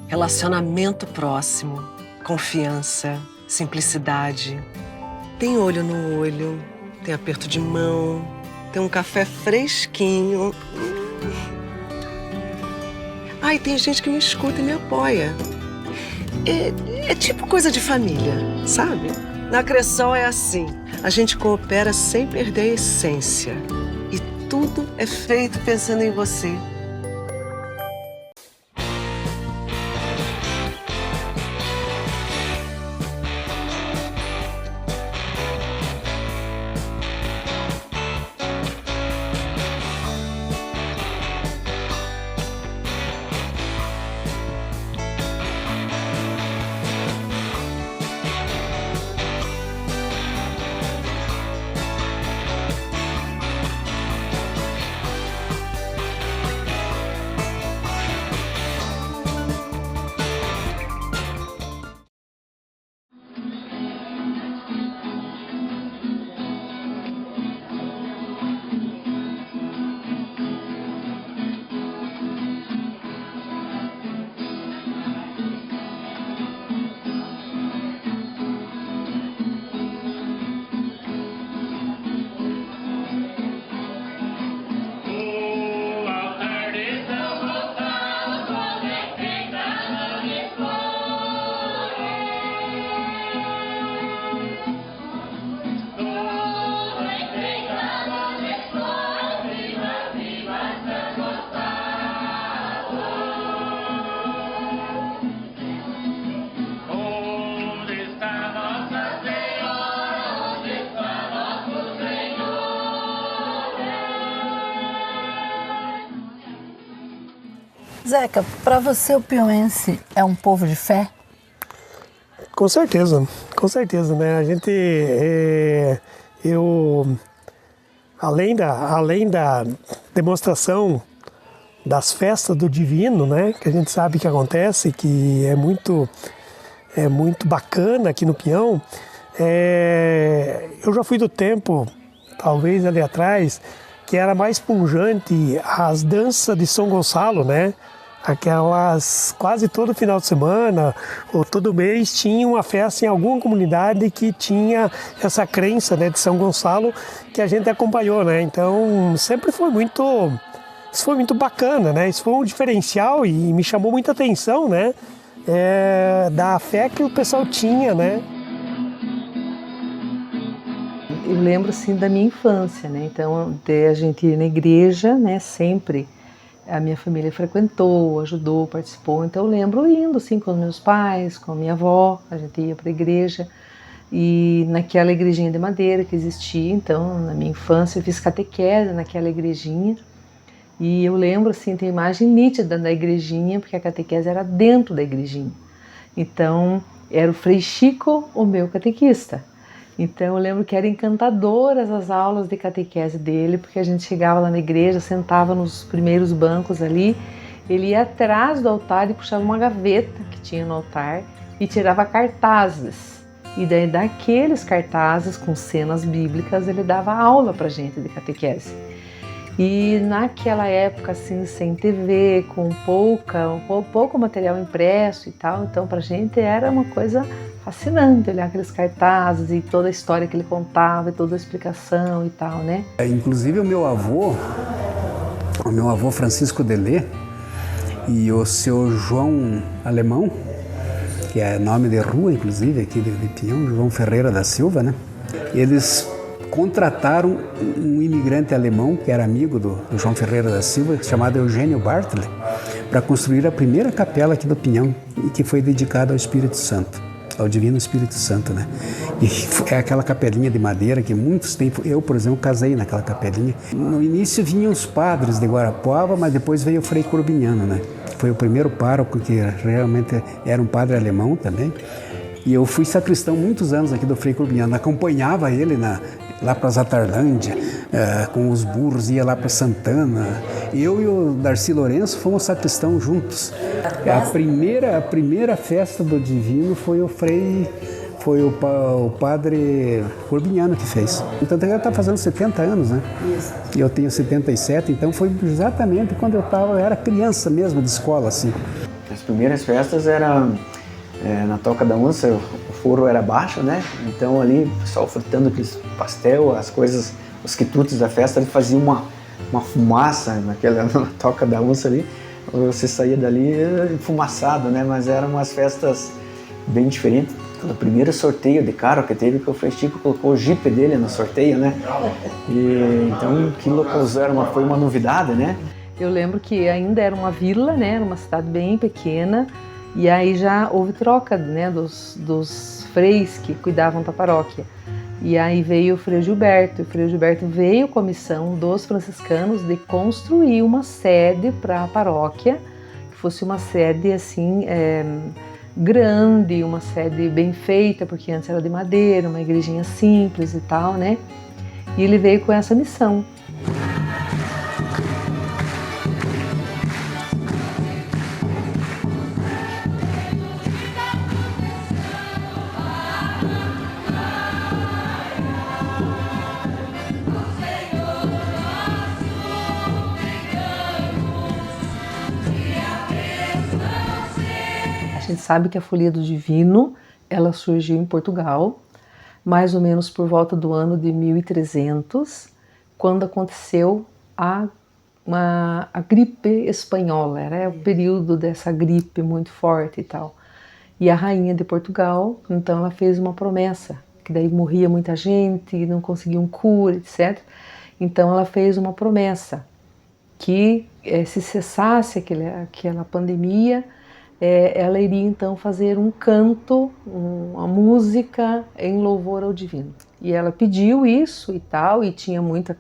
Relacionamento próximo, confiança, simplicidade. Tem olho no olho, tem aperto de mão, tem um café fresquinho. E tem gente que me escuta e me apoia. É tipo coisa de família, sabe? Na Cressol é assim, a gente coopera sem perder a essência. E tudo é feito pensando em você. Zeca, para você o piauiense é um povo de fé? Com certeza, né? A gente, além da demonstração das festas do divino, né? Que a gente sabe que acontece, que é muito bacana aqui no Pião. Eu já fui do tempo, talvez ali atrás, que era mais pungente as danças de São Gonçalo, né? Aquelas, quase todo final de semana ou todo mês tinha uma festa em alguma comunidade que tinha essa crença, né, de São Gonçalo, que a gente acompanhou, né? Então sempre foi muito bacana, né? Isso foi um diferencial e me chamou muita atenção, né? Da fé que o pessoal tinha, né? Eu lembro assim da minha infância, né? Então a gente ia na igreja, né? Sempre a minha família frequentou, ajudou, participou. Então eu lembro indo assim com os meus pais, com a minha avó, a gente ia para a igreja e naquela igrejinha de madeira que existia. Então na minha infância eu fiz catequese naquela igrejinha e eu lembro assim, tem imagem nítida da igrejinha, porque a catequese era dentro da igrejinha. Então era o Frei Chico, o meu catequista. Então eu lembro que eram encantadoras as aulas de catequese dele, porque a gente chegava lá na igreja, sentava nos primeiros bancos ali, ele ia atrás do altar e puxava uma gaveta que tinha no altar e tirava cartazes. E daí daqueles cartazes com cenas bíblicas ele dava aula pra gente de catequese. E naquela época, assim, sem TV, com pouco material impresso e tal, então pra gente era uma coisa fascinante olhar aqueles cartazes e toda a história que ele contava e toda a explicação e tal, né? Inclusive o meu avô Francisco Delê e o seu João Alemão, que é nome de rua, inclusive, aqui de Pião, João Ferreira da Silva, né? Eles contrataram um imigrante alemão, que era amigo do João Ferreira da Silva, chamado Eugênio Bartley, para construir a primeira capela aqui do Pinhão, e que foi dedicada ao Espírito Santo, ao Divino Espírito Santo, né? E é aquela capelinha de madeira que muitos tempos, eu, por exemplo, casei naquela capelinha. No início vinham os padres de Guarapuava, mas depois veio o Frei Corbiniano, né? Foi o primeiro pároco que realmente era um padre alemão também. E eu fui sacristão muitos anos aqui do Frei Corbiniano, acompanhava ele lá para Zatarlândia, com os burros, ia lá para Santana. Eu e o Darcy Lourenço fomos sacristão juntos. A primeira festa do Divino foi o padre Corbiniano que fez. Então ele está fazendo 70 anos, né? Isso. E eu tenho 77, então foi exatamente quando eu era criança mesmo de escola, assim. As primeiras festas eram na Toca da Onça, o forro era baixo, né? Então ali, o pessoal fritando aqueles pastel, as coisas, os quitutes da festa, ele fazia uma fumaça na Toca da Onça ali. Você saía dali enfumaçado, né? Mas eram umas festas bem diferentes. O primeiro sorteio de carro que teve, que o Frei Chico colocou o Jeep dele no sorteio, né? E, então, que localizou, foi uma novidade, né? Eu lembro que ainda era uma vila, né? Era uma cidade bem pequena. E aí já houve troca, né? Dos freis que cuidavam da paróquia. E aí veio o Frei Gilberto. O Frei Gilberto veio com a missão dos franciscanos de construir uma sede para a paróquia, que fosse uma sede assim grande, uma sede bem feita, porque antes era de madeira, uma igrejinha simples e tal, né? E ele veio com essa missão. A gente sabe que a Folia do Divino, ela surgiu em Portugal, mais ou menos por volta do ano de 1300, quando aconteceu a gripe espanhola. Era o período dessa gripe muito forte e tal. E a rainha de Portugal, então, ela fez uma promessa, que daí morria muita gente, não conseguiam cura, etc. Então ela fez uma promessa que se cessasse aquela pandemia, ela iria então fazer um canto, uma música em louvor ao divino. E ela pediu isso e tal, e tinha muita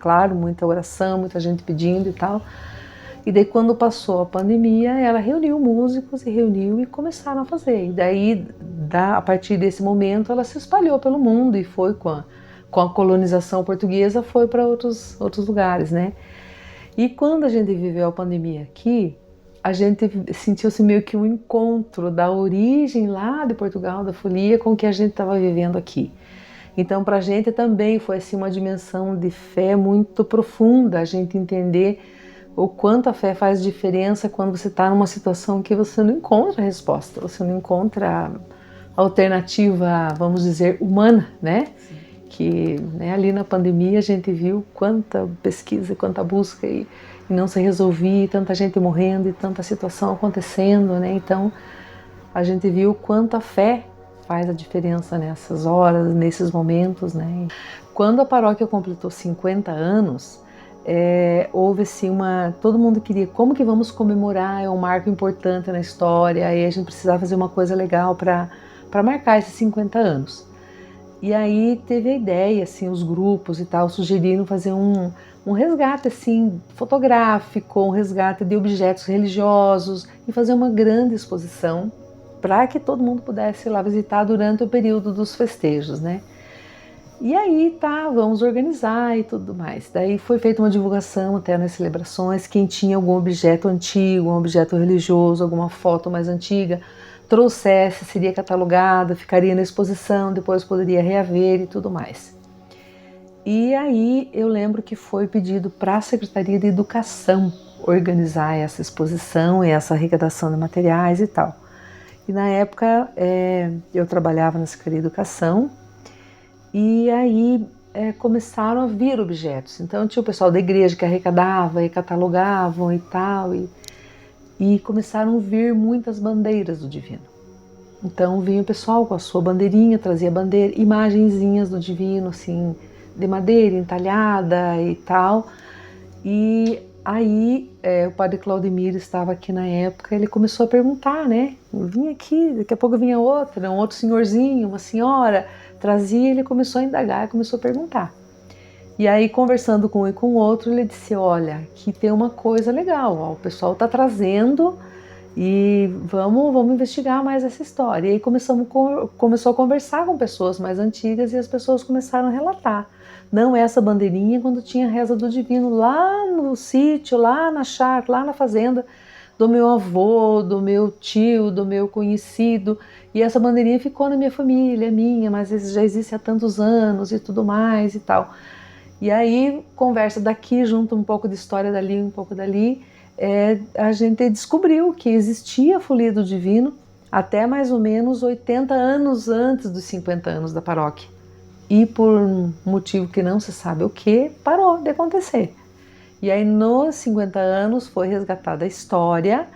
oração, muita gente pedindo e tal. E daí quando passou a pandemia, ela reuniu músicos e começaram a fazer. E daí, a partir desse momento, ela se espalhou pelo mundo e foi com a colonização portuguesa, foi para outros lugares, né? E quando a gente viveu a pandemia aqui, a gente sentiu-se meio que um encontro da origem lá de Portugal, da folia, com o que a gente estava vivendo aqui. Então, para a gente também foi assim, uma dimensão de fé muito profunda, a gente entender o quanto a fé faz diferença quando você está numa situação que você não encontra resposta, você não encontra alternativa, vamos dizer, humana, né? Sim. Que ali na pandemia a gente viu quanta pesquisa, quanta busca e não se resolvia, tanta gente morrendo e tanta situação acontecendo, né? Então a gente viu quanto a fé faz a diferença nessas horas, nesses momentos, né? Quando a paróquia completou 50 anos, houve assim todo mundo queria, como que vamos comemorar, é um marco importante na história, e a gente precisava fazer uma coisa legal para marcar esses 50 anos. E aí teve a ideia, assim, os grupos e tal sugeriram fazer um resgate assim, fotográfico, um resgate de objetos religiosos e fazer uma grande exposição para que todo mundo pudesse ir lá visitar durante o período dos festejos, né? E aí vamos organizar e tudo mais. Daí foi feita uma divulgação até nas celebrações, quem tinha algum objeto antigo, um objeto religioso, alguma foto mais antiga, trouxesse, seria catalogada, ficaria na exposição, depois poderia reaver e tudo mais. E aí eu lembro que foi pedido para a Secretaria de Educação organizar essa exposição e essa arrecadação de materiais e tal. E na época eu trabalhava na Secretaria de Educação e aí começaram a vir objetos. Então tinha o pessoal da igreja que arrecadava e catalogavam e tal, e começaram a vir muitas bandeiras do Divino. Então vinha o pessoal com a sua bandeirinha, trazia bandeira, imagenzinhas do Divino, assim, de madeira entalhada e tal. E aí o padre Claudemir estava aqui na época, ele começou a perguntar, né? Eu vinha aqui, daqui a pouco vinha outra, um outro senhorzinho, uma senhora, trazia, ele começou a indagar, começou a perguntar. E aí, conversando com um e com o outro, ele disse, olha, aqui tem uma coisa legal, ó, o pessoal está trazendo e vamos investigar mais essa história. E aí começou a conversar com pessoas mais antigas e as pessoas começaram a relatar. Não, essa bandeirinha quando tinha reza do Divino lá no sítio, lá na chácara, lá na fazenda do meu avô, do meu tio, do meu conhecido. E essa bandeirinha ficou na minha família, minha, mas já existe há tantos anos e tudo mais e tal. E aí, conversa daqui, junto um pouco de história dali, um pouco dali, a gente descobriu que existia a Folia do Divino até mais ou menos 80 anos antes dos 50 anos da paróquia. E por um motivo que não se sabe o que, parou de acontecer. E aí nos 50 anos foi resgatada a história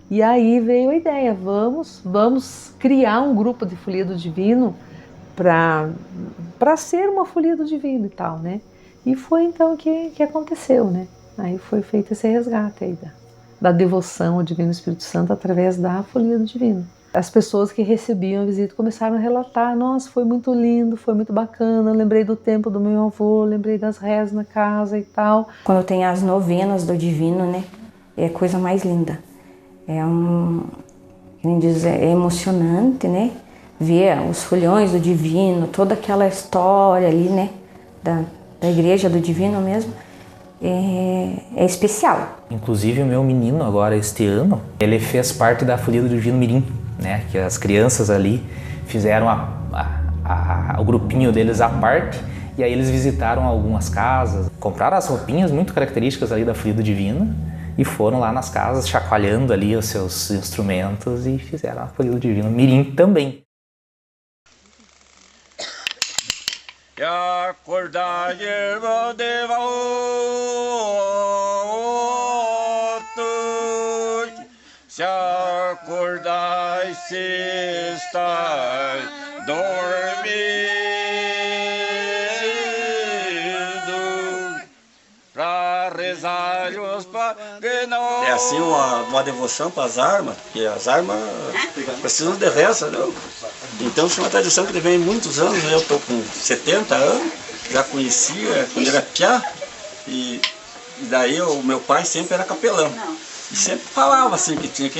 e aí veio a ideia, vamos criar um grupo de Folia do Divino para ser uma Folia do Divino e tal, né? E foi então que aconteceu, né? Aí foi feito esse resgate aí da devoção ao Divino Espírito Santo através da Folia do Divino. As pessoas que recebiam a visita começaram a relatar, nossa, foi muito lindo, foi muito bacana, lembrei do tempo do meu avô, lembrei das rezas na casa e tal. Quando tem as novenas do Divino, né, é a coisa mais linda. É emocionante, né, ver os folhões do Divino, toda aquela história ali, né, da Igreja do Divino mesmo. É especial. Inclusive o meu menino agora este ano, ele fez parte da Folia do Divino Mirim, né? Que as crianças ali fizeram o grupinho deles à parte e aí eles visitaram algumas casas, compraram as roupinhas muito características ali da Folia do Divino e foram lá nas casas chacoalhando ali os seus instrumentos e fizeram a Folia do Divino Mirim também. Acordai, irmão devoto, se acordai, se estáis dormindo. Para rezar os pagãos. É assim uma devoção para as armas, porque as armas precisam de reza, não? Então isso é uma tradição que vem muitos anos, eu estou com 70 anos, já conhecia quando era piá, e daí o meu pai sempre era capelão. E sempre falava assim que tinha que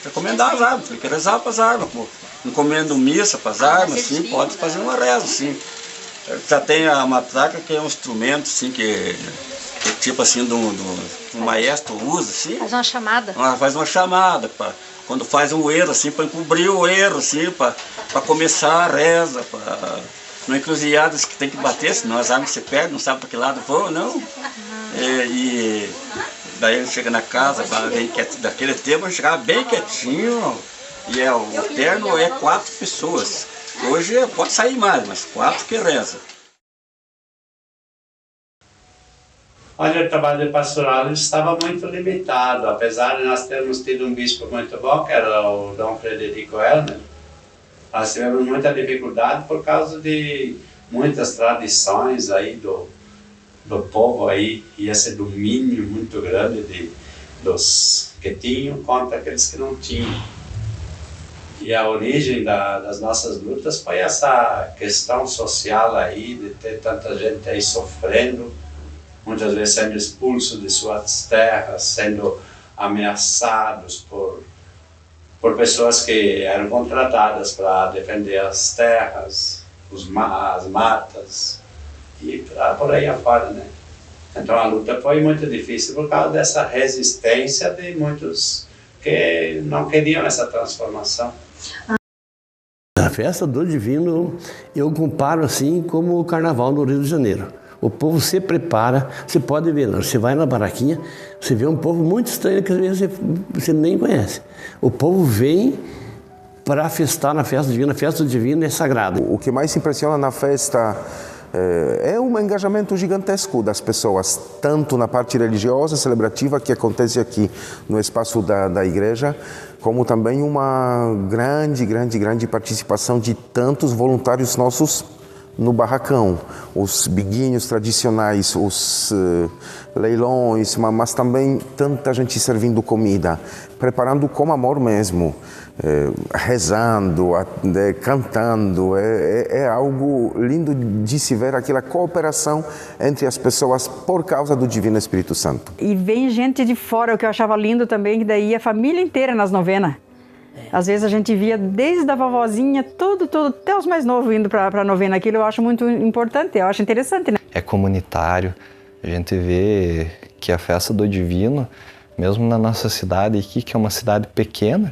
recomendar as armas, tinha que rezar para as armas, pô. Encomendo missa para as armas, assim, pode fazer uma reza, assim. Já tem a matraca, que é um instrumento assim, que tipo assim, um maestro usa, assim. Faz uma chamada. Faz uma chamada, quando faz um erro, assim, para encobrir o erro, assim, para começar a reza, não é encruzilhadas que tem que bater, senão as armas se perdem, não sabe para que lado vão, não. E daí chega na casa, bem quietinho, daquele tempo eu chegava bem quietinho, e o terno é 4 pessoas. Hoje pode sair mais, mas 4 que reza. Olha, o trabalho de pastoral estava muito limitado, apesar de nós termos tido um bispo muito bom, que era o Dom Frederico Helmer. Nós tivemos muita dificuldade por causa de muitas tradições aí do povo aí, e esse domínio muito grande dos que tinham contra aqueles que não tinham. E a origem das nossas lutas foi essa questão social aí, de ter tanta gente aí sofrendo, muitas vezes sendo expulsos de suas terras, sendo ameaçados por pessoas que eram contratadas para defender as terras, as matas e por aí afora, né? Então a luta foi muito difícil por causa dessa resistência de muitos que não queriam essa transformação. A festa do Divino eu comparo assim como o Carnaval no Rio de Janeiro. O povo se prepara, você pode ver, você vai na baraquinha, você vê um povo muito estranho que às vezes você nem conhece. O povo vem para festar na festa divina, a festa divina é sagrada. O que mais impressiona na festa é um engajamento gigantesco das pessoas, tanto na parte religiosa, celebrativa, que acontece aqui no espaço da igreja, como também uma grande participação de tantos voluntários nossos no barracão, os biguinhos tradicionais, os leilões, mas também tanta gente servindo comida, preparando com amor mesmo, rezando, cantando. É algo lindo de se ver aquela cooperação entre as pessoas por causa do Divino Espírito Santo. E vem gente de fora, o que eu achava lindo também, que daí a família inteira nas novenas. Às vezes a gente via desde a vovozinha, tudo, até os mais novos indo para a novena. Aquilo eu acho muito importante, eu acho interessante, né? É comunitário, a gente vê que a festa do Divino, mesmo na nossa cidade aqui, que é uma cidade pequena,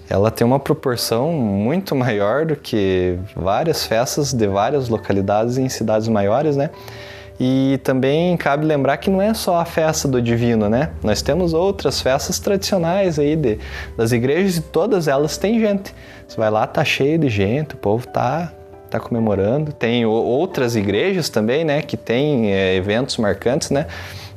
ela tem uma proporção muito maior do que várias festas de várias localidades em cidades maiores, né? E também cabe lembrar que não é só a festa do Divino, né? Nós temos outras festas tradicionais aí das igrejas e todas elas têm gente. Você vai lá, tá cheio de gente, o povo tá comemorando. Tem outras igrejas também, né, que tem eventos marcantes, né?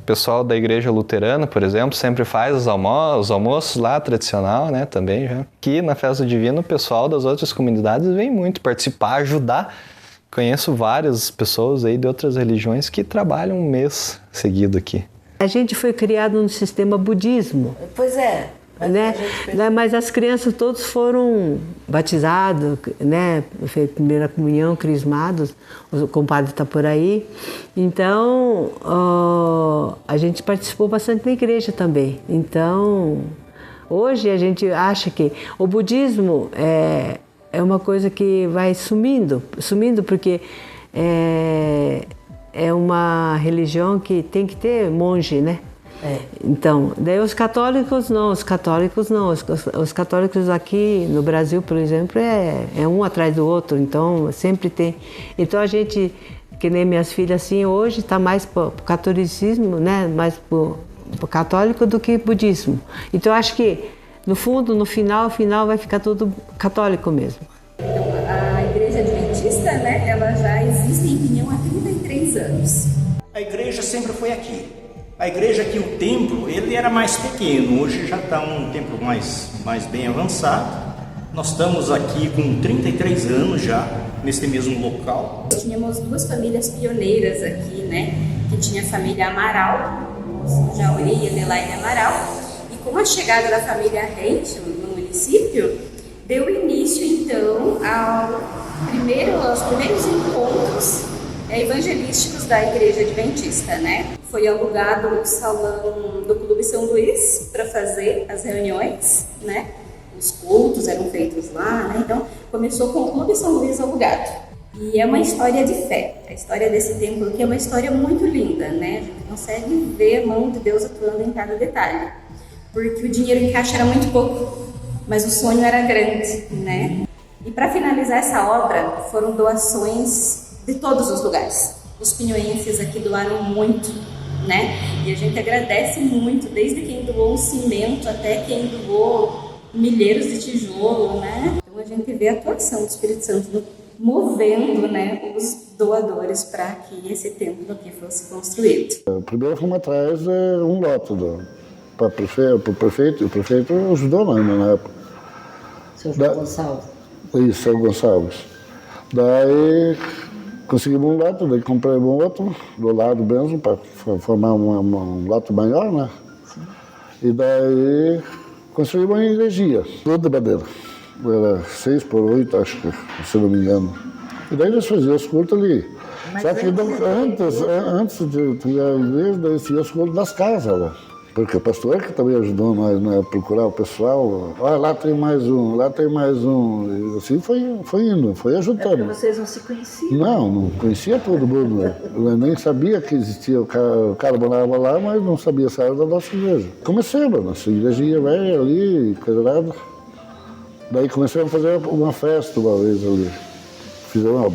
O pessoal da igreja luterana, por exemplo, sempre faz os almoços lá, tradicional, né, também já. Aqui na Festa do Divino, o pessoal das outras comunidades vem muito participar, ajudar. Conheço várias pessoas aí de outras religiões que trabalham um mês seguido aqui. A gente foi criado no sistema budismo. Pois é. Né? Mas as crianças todos foram batizados, né? Fez primeira comunhão, crismados, o compadre está por aí. Então, a gente participou bastante da igreja também. Então, hoje a gente acha que o budismo é uma coisa que vai sumindo porque é uma religião que tem que ter monge, né? Então, daí os católicos não. Os católicos aqui no Brasil, por exemplo, é um atrás do outro, então sempre tem. Então a gente, que nem minhas filhas assim, hoje está mais para o catolicismo, né? Mais para o católico do que budismo. Então acho que no fundo, no final vai ficar tudo católico mesmo. A Igreja Adventista, né? Ela já existe em Pinhão há 33 anos. A igreja sempre foi aqui. A igreja aqui, o templo, ele era mais pequeno, hoje já está um templo mais bem avançado. Nós estamos aqui com 33 anos já, nesse mesmo local. Tínhamos duas famílias pioneiras aqui, né? Que tinha a família Amaral, Jauri e Adelaide Amaral. E com a chegada da família Rente no município, deu início, então, aos primeiros encontros evangelísticos da Igreja Adventista, né? Foi alugado o salão do Clube São Luís para fazer as reuniões, né? Os cultos eram feitos lá, né? Então, começou com o Clube São Luís alugado. E é uma história de fé. A história desse templo aqui é uma história muito linda, né? A gente consegue ver a mão de Deus atuando em cada detalhe. Porque o dinheiro em caixa era muito pouco, mas o sonho era grande, né? E para finalizar essa obra, foram doações de todos os lugares. Os pinhoenses aqui doaram muito, né? E a gente agradece muito, desde quem doou um cimento até quem doou milheiros de tijolo, né? Então a gente vê a atuação do Espírito Santo movendo, né, os doadores para que esse templo aqui fosse construído. Primeiro fomos atrás de um lote para o prefeito, e o prefeito ajudou nós na época. Seu João Gonçalves. Isso, São Gonçalves. Daí conseguimos um lote, daí comprei um outro do lado mesmo para formar um lote maior, né? Sim. E daí construímos uma igrejinha, toda de madeira. Era 6x8, acho que, se não me engano. E daí nós fazíamos os cultos ali. Mas só que antes de ter a igreja, daí tinha os cultos das casas lá. Porque o pastor que também ajudou nós, né, a procurar o pessoal. Olha, lá tem mais um, lá tem mais um. E assim foi indo, foi ajudando. É porque vocês não se conheciam? Não conhecia todo mundo. Eu nem sabia que existia. O cara morava lá, mas não sabia se era da nossa igreja. Comecemos, nossa igrejinha velha ali, coisa nada. Daí começamos a fazer uma festa uma vez ali. Fizemos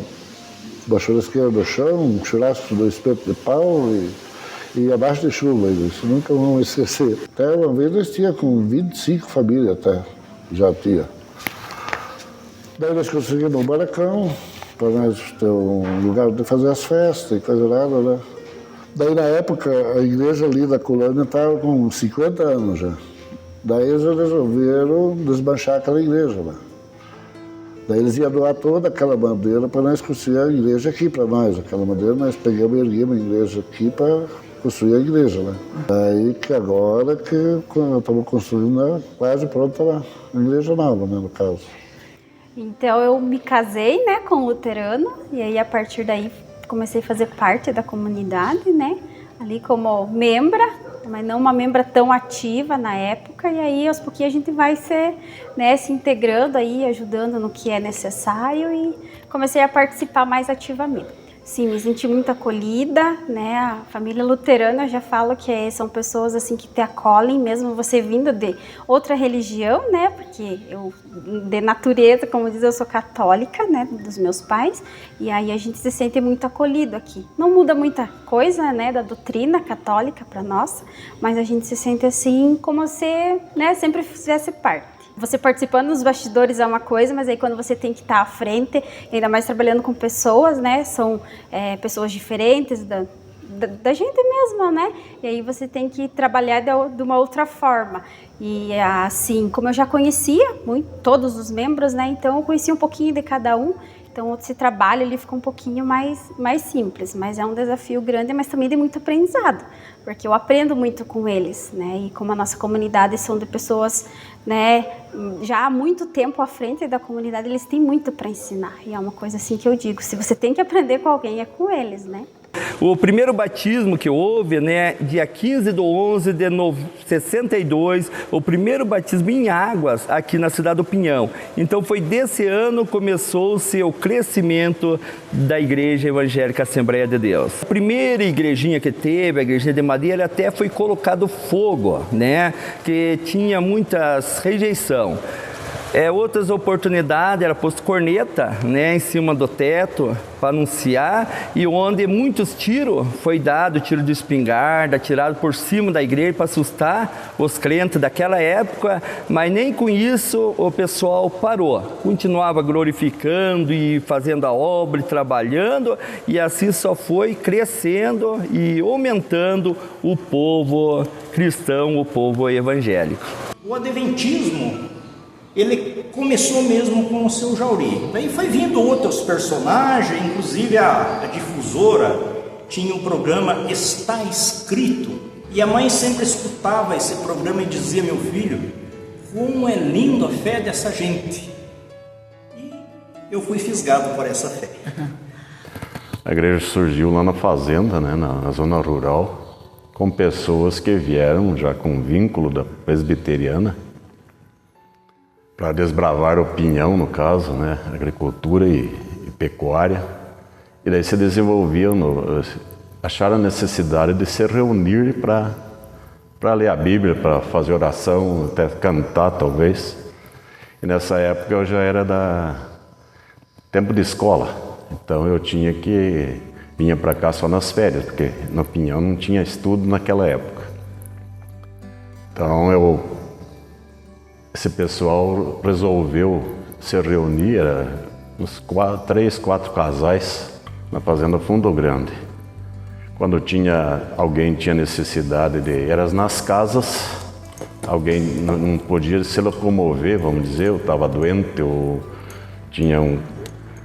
uma churrasqueira no chão, um churrasco do espeto de pau e abaixo de chuva, isso nunca vamos esquecer. Até uma vez nós tínhamos com 25 famílias até, já tinha. Daí nós conseguimos um barracão, para nós ter um lugar de fazer as festas e coisa nada, né? Daí na época a igreja ali da colônia estava com 50 anos já. Daí eles resolveram desmanchar aquela igreja lá. Daí eles iam doar toda aquela madeira para nós construir a igreja aqui para nós. Aquela madeira nós pegamos e erguemos a igreja aqui para construir a igreja, né? Daí que agora que estamos construindo quase pronta a igreja nova, né, no caso. Então eu me casei, né, com um luterano e aí a partir daí comecei a fazer parte da comunidade, né? Ali como membra, mas não uma membra tão ativa na época, e aí aos pouquinhos a gente vai se integrando aí, ajudando no que é necessário, e comecei a participar mais ativamente. Sim, me senti muito acolhida, né? A família luterana, eu já falo que são pessoas assim que te acolhem, mesmo você vindo de outra religião, né? Porque eu, de natureza, como diz, eu sou católica, né? Dos meus pais, e aí a gente se sente muito acolhido aqui. Não muda muita coisa, né? Da doutrina católica para nós, mas a gente se sente assim como se, né? Sempre fizesse parte. Você participando dos bastidores é uma coisa, mas aí quando você tem que estar à frente, ainda mais trabalhando com pessoas, né? São pessoas diferentes da gente mesma, né? E aí você tem que trabalhar de uma outra forma. E assim, como eu já conhecia todos os membros, né? Então eu conhecia um pouquinho de cada um. Então esse trabalho ele fica um pouquinho mais simples, mas é um desafio grande, mas também de muito aprendizado, porque eu aprendo muito com eles, né? E como a nossa comunidade são de pessoas, né, já há muito tempo à frente da comunidade, eles têm muito para ensinar. E é uma coisa assim que eu digo, se você tem que aprender com alguém, é com eles, né? O primeiro batismo que houve, né, dia 15/11 de 62, o primeiro batismo em águas aqui na cidade do Pinhão. Então foi desse ano começou-se o crescimento da Igreja Evangélica Assembleia de Deus. A primeira igrejinha que teve, a igrejinha de madeira, até foi colocado fogo, né, que tinha muitas rejeição. Outras oportunidades, era posto corneta, né, em cima do teto para anunciar, e onde muitos tiros foi dado, tiro de espingarda, tirado por cima da igreja para assustar os crentes daquela época, mas nem com isso o pessoal parou. Continuava glorificando e fazendo a obra e trabalhando, e assim só foi crescendo e aumentando o povo cristão, o povo evangélico. O adventismo, ele começou mesmo com o seu Jauri. Daí foi vindo outros personagens, inclusive a difusora tinha um programa Está Escrito. E a mãe sempre escutava esse programa e dizia: meu filho, como é lindo a fé dessa gente. E eu fui fisgado por essa fé. A igreja surgiu lá na fazenda, né, na zona rural, com pessoas que vieram já com vínculo da presbiteriana, para desbravar o Pinhão, no caso, né, agricultura e pecuária. E daí se desenvolviam, acharam a necessidade de se reunir para ler a Bíblia, para fazer oração, até cantar talvez. E nessa época eu já era tempo de escola, então eu vinha para cá só nas férias, porque no Pinhão não tinha estudo naquela época. Então esse pessoal resolveu se reunir, uns 3, 4 casais na fazenda Fundo Grande. Quando alguém tinha necessidade era nas casas, alguém não podia se locomover, vamos dizer, ou estava doente, ou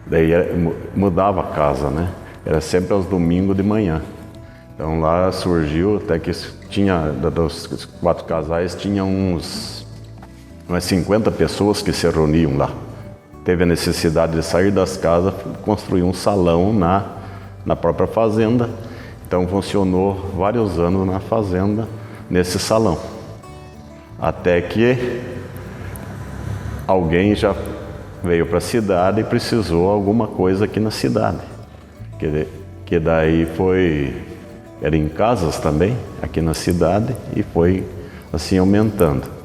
daí mudava a casa, né? Era sempre aos domingos de manhã. Então lá surgiu, até que dos 4 casais, tinha umas 50 pessoas que se reuniam lá. Teve a necessidade de sair das casas, construir um salão na própria fazenda. Então funcionou vários anos na fazenda, nesse salão. Até que alguém já veio para a cidade e precisou alguma coisa aqui na cidade. Que daí era em casas também, aqui na cidade, e foi assim aumentando.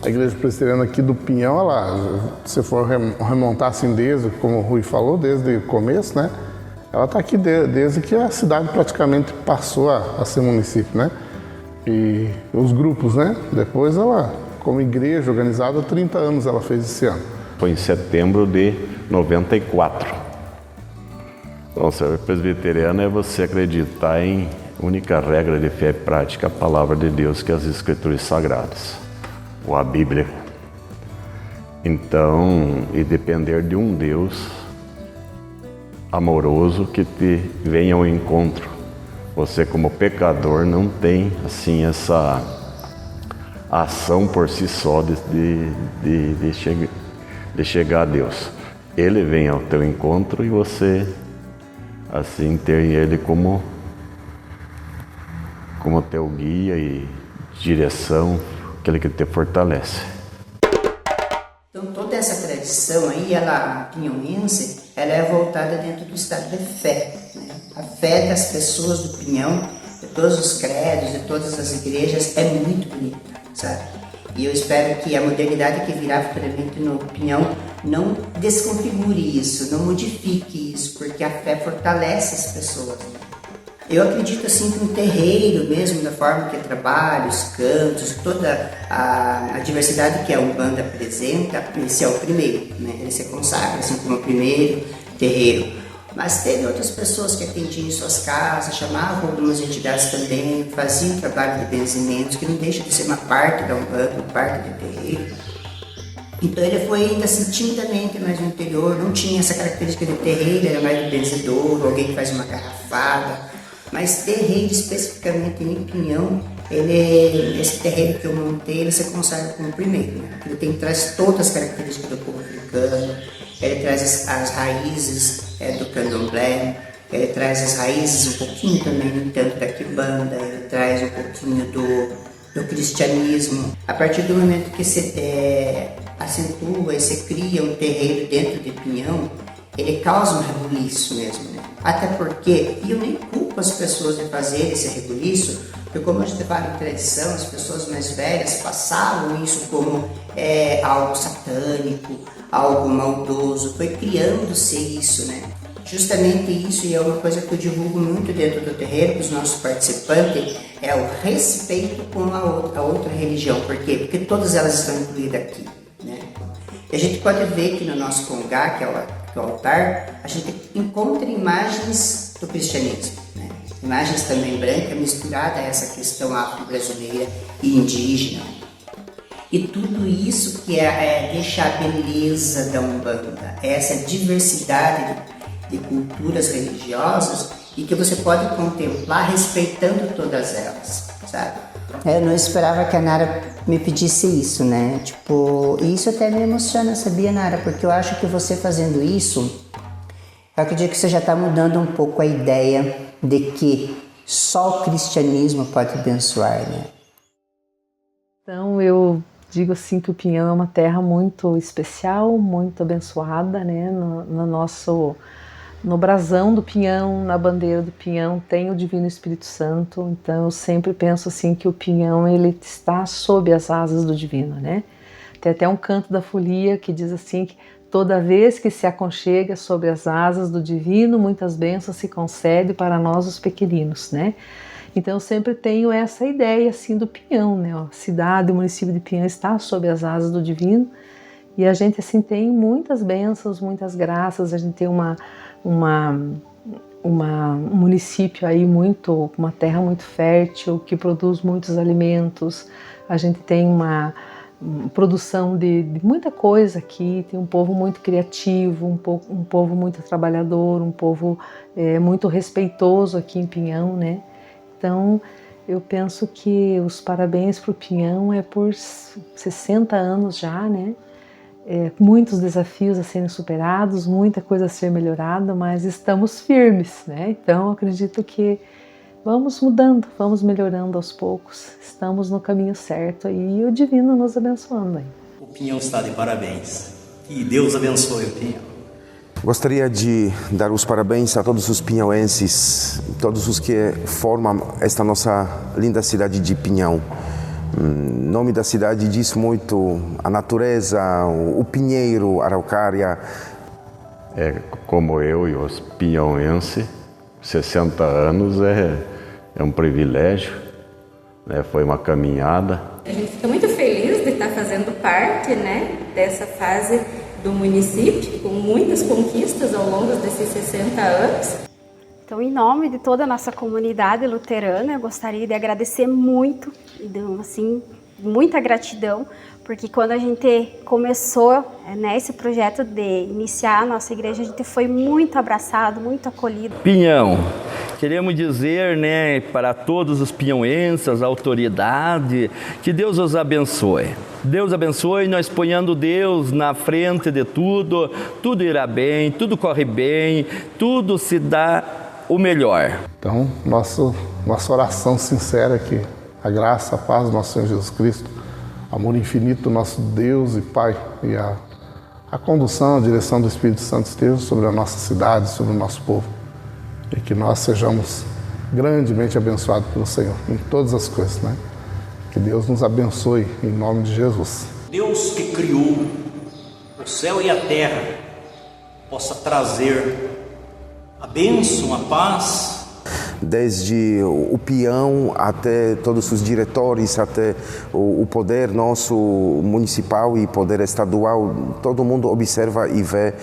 A igreja presbiteriana aqui do Pinhão, se for remontar assim como o Rui falou, desde o começo, né? Ela está aqui desde que a cidade praticamente passou a ser município, né? E os grupos, né? Depois ela, como igreja organizada, 30 anos ela fez esse ano. Foi em setembro de 94. Então, ser presbiteriano é você acreditar em única regra de fé e prática, a palavra de Deus, que é as Escrituras Sagradas, ou a Bíblia. Então, e depender de um Deus amoroso que te venha ao encontro. Você, como pecador, não tem assim essa ação por si só de chegar a Deus. Ele vem ao teu encontro e você assim ter ele como teu guia e direção, aquele que te fortalece. Então toda essa tradição aí, ela pinhonense, ela é voltada dentro do estado de fé, né? A fé das pessoas do Pinhão, de todos os credos, de todas as igrejas, é muito bonita, sabe? E eu espero que a modernidade que virá futuramente no Pinhão não desconfigure isso, não modifique isso, porque a fé fortalece as pessoas. Eu acredito assim que um terreiro mesmo, da forma que trabalha, os cantos, toda a diversidade que a Umbanda apresenta, esse é o primeiro, né? Ele se consagra assim como o primeiro terreiro. Mas teve outras pessoas que atendiam em suas casas, chamavam algumas entidades também, faziam trabalho de benzimentos, que não deixa de ser uma parte da Umbanda, uma parte do terreiro. Então ele foi ainda assim timidamente mais no interior, não tinha essa característica de terreiro, era mais de benzedor, alguém que faz uma garrafada. Mas terreiro, especificamente em Pinhão, esse terreiro que eu montei, ele se consagra como o primeiro, né? Ele traz todas as características do povo africano, ele traz as raízes do candomblé, ele traz as raízes um pouquinho também, no entanto, da quimbanda, ele traz um pouquinho do cristianismo. A partir do momento que você acentua e você cria um terreiro dentro de Pinhão, ele causa um rebuliço mesmo, né? Até porque, e eu nem culpo as pessoas de fazer esse rebuliço, porque como a gente fala em tradição, as pessoas mais velhas passavam isso como algo satânico, algo maldoso, foi criando-se isso, né? Justamente isso, e é uma coisa que eu divulgo muito dentro do terreiro para os nossos participantes, é o respeito com a outra religião. Por quê? Porque todas elas estão incluídas aqui, né? E a gente pode ver que no nosso congá, que é o altar, a gente encontra imagens do cristianismo, né? Imagens também brancas, misturadas a essa questão afro-brasileira e indígena. E tudo isso que deixa a beleza da Umbanda, essa diversidade de culturas religiosas e que você pode contemplar respeitando todas elas, sabe? Eu não esperava que a Nara me pedisse isso, né? Tipo, isso até me emociona, sabia, Nara? Porque eu acho que você fazendo isso, eu acredito que você já está mudando um pouco a ideia de que só o cristianismo pode abençoar, né? Então eu digo assim que o Pinhão é uma terra muito especial, muito abençoada, né? No brasão do Pinhão, na bandeira do Pinhão, tem o Divino Espírito Santo. Então eu sempre penso assim que o Pinhão ele está sob as asas do Divino, né? Tem até um canto da folia que diz assim que toda vez que se aconchega sobre as asas do Divino, muitas bênçãos se concede para nós os pequeninos, né? Então eu sempre tenho essa ideia assim do Pinhão, né? A cidade, o município de Pinhão está sob as asas do Divino e a gente assim tem muitas bênçãos, muitas graças. A gente tem um município aí uma terra muito fértil que produz muitos alimentos. A gente tem uma produção de muita coisa aqui, tem um povo muito criativo, um povo muito trabalhador, um povo muito respeitoso aqui em Pinhão, né? Então eu penso que os parabéns para o Pinhão é por 60 anos já, né? Muitos desafios a serem superados, muita coisa a ser melhorada, mas estamos firmes, né? Então acredito que vamos mudando, vamos melhorando aos poucos, estamos no caminho certo e o Divino nos abençoando aí. O Pinhão está de parabéns. Que Deus abençoe o Pinhão. Gostaria de dar os parabéns a todos os pinhauenses, todos os que formam esta nossa linda cidade de Pinhão. O nome da cidade diz muito a natureza, o pinheiro, a araucária. Como eu e os pinhauenses, 60 anos é um privilégio, né? Foi uma caminhada. A gente fica muito feliz de estar fazendo parte, né, dessa fase do município, com muitas conquistas ao longo desses 60 anos. Então, em nome de toda a nossa comunidade luterana, eu gostaria de agradecer muito, assim, muita gratidão, porque quando a gente começou esse projeto de iniciar a nossa igreja, a gente foi muito abraçado, muito acolhido. Pinhão, queremos dizer, né, para todos os pinhauenses, a autoridade, que Deus os abençoe. Deus abençoe, nós ponhando Deus na frente de tudo, tudo irá bem, tudo corre bem, tudo se dá o melhor. Então, nossa oração sincera é que a graça, a paz do nosso Senhor Jesus Cristo, amor infinito do nosso Deus e Pai e a condução, a direção do Espírito Santo esteja sobre a nossa cidade, sobre o nosso povo. e que nós sejamos grandemente abençoados pelo Senhor em todas as coisas, né? Que Deus nos abençoe em nome de Jesus. Deus que criou o céu e a terra possa trazer a bênção, a paz. Desde o peão até todos os diretores, até o poder nosso municipal e poder estadual, todo mundo observa e vê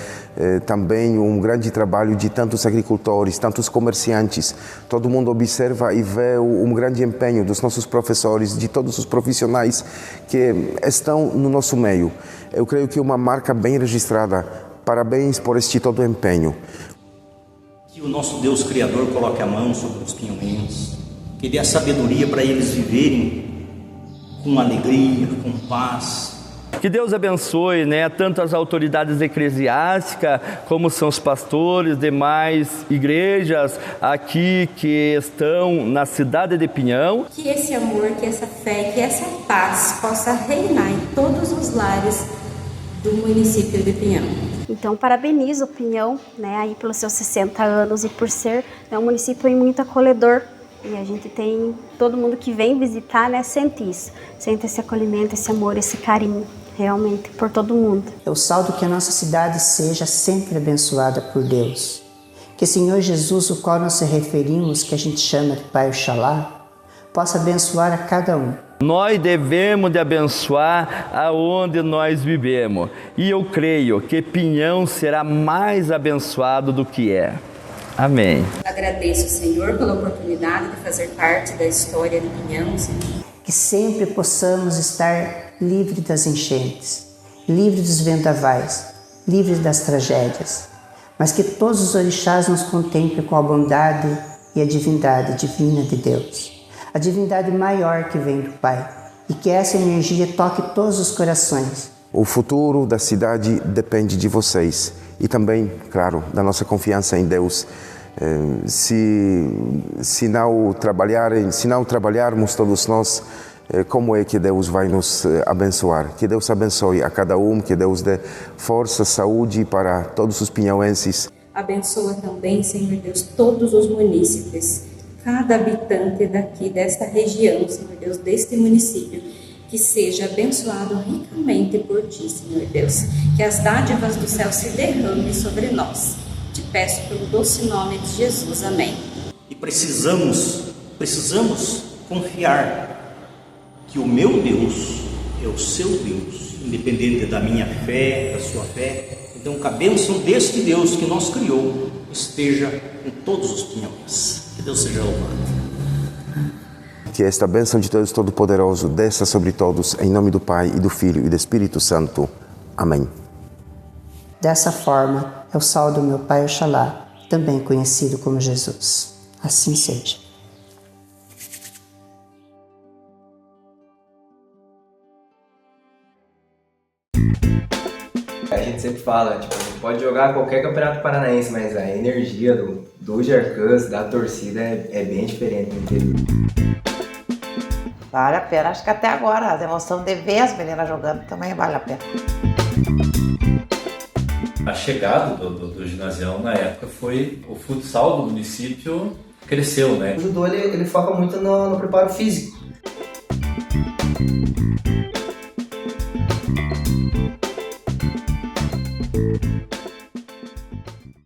também um grande trabalho de tantos agricultores, tantos comerciantes. Todo mundo observa e vê um grande empenho dos nossos professores, de todos os profissionais que estão no nosso meio. Eu creio que é uma marca bem registrada. Parabéns por este todo empenho. Que o nosso Deus Criador coloque a mão sobre os pinhões, que dê a sabedoria para eles viverem com alegria, com paz. Que Deus abençoe, né, tanto as autoridades eclesiásticas, como são os pastores, demais igrejas aqui que estão na cidade de Pinhão. Que esse amor, que essa fé, que essa paz possa reinar em todos os lares do município de Pinhão. Então, parabenizo o Pinhão, né, aí pelos seus 60 anos e por ser um município muito acolhedor. E a gente tem, todo mundo que vem visitar, né, sente isso. Sente esse acolhimento, esse amor, esse carinho, realmente, por todo mundo. É o saldo que a nossa cidade seja sempre abençoada por Deus. Que o Senhor Jesus, o qual nós se referimos, que a gente chama de Pai Oxalá, possa abençoar a cada um. Nós devemos de abençoar aonde nós vivemos. E eu creio que Pinhão será mais abençoado do que é. Amém. Agradeço, Senhor, pela oportunidade de fazer parte da história de Pinhão, Senhor. Que sempre possamos estar livres das enchentes, livres dos vendavais, livres das tragédias. Mas que todos os orixás nos contemplem com a bondade e a divindade divina de Deus. A divindade maior que vem do Pai, e que essa energia toque todos os corações. O futuro da cidade depende de vocês e também, claro, da nossa confiança em Deus. Se não trabalharmos todos nós, como é que Deus vai nos abençoar? Que Deus abençoe a cada um, que Deus dê força, saúde para todos os pinhauenses. Abençoa também, Senhor Deus, todos os munícipes, cada habitante daqui, desta região, Senhor Deus, deste município, que seja abençoado ricamente por Ti, Senhor Deus, que as dádivas do céu se derramem sobre nós. Te peço pelo doce nome de Jesus, amém. E precisamos confiar que o meu Deus é o seu Deus, independente da minha fé, da sua fé. Então, que a bênção deste Deus que nos criou esteja em todos os pinhões. Que Deus seja louvado. Que esta bênção de Deus Todo-Poderoso desça sobre todos, em nome do Pai, e do Filho e do Espírito Santo. Amém. Dessa forma, é o saldo do meu Pai Oxalá, também conhecido como Jesus. Assim seja. A gente sempre fala, tipo, a gente pode jogar qualquer campeonato paranaense, mas a energia do Jarcãs, da torcida, é bem diferente no interior. Vale a pena, acho que até agora a emoção de ver as meninas jogando também vale a pena. A chegada do ginasião na época foi o futsal do município cresceu, né? O judô ele foca muito no preparo físico.